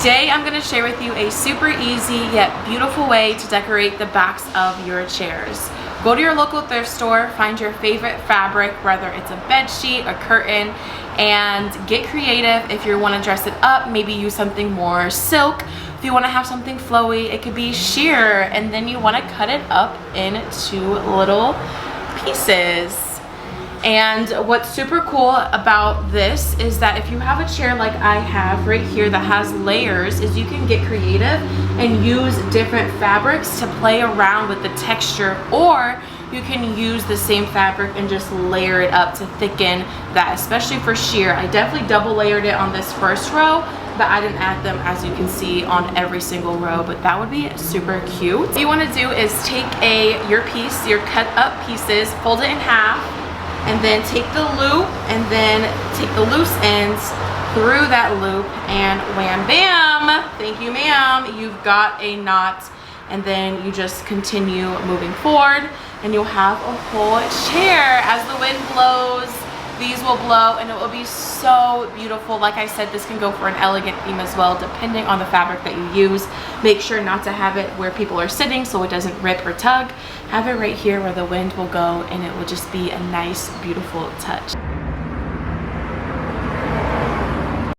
Today I'm going to share with you a super easy yet beautiful way to decorate the backs of your chairs. Go to your local thrift store, find your favorite fabric, whether it's a bed sheet, a curtain, and get creative. If you want to dress it up, maybe use something more silk. If you want to have something flowy, it could be sheer, and then you want to cut it up into little pieces. And what's super cool about this is that if you have a chair like I have right here that has layers, is you can get creative and use different fabrics to play around with the texture, or you can use the same fabric and just layer it up to thicken that, especially for sheer. I definitely double layered it on this first row, but I didn't add them, as you can see, on every single row, but that would be super cute. What you want to do is take your piece, your cut up pieces, fold it in half, and then take the loop and then take the loose ends through that loop, and wham bam, thank you ma'am, you've got a knot. And then you just continue moving forward and you'll have a whole chair. As the wind blows, these will blow and it will be so beautiful. Like I said, this can go for an elegant theme as well, depending on the fabric that you use. Make sure not to have it where people are sitting so it doesn't rip or tug. Have it right here where the wind will go, and it will just be a nice, beautiful touch.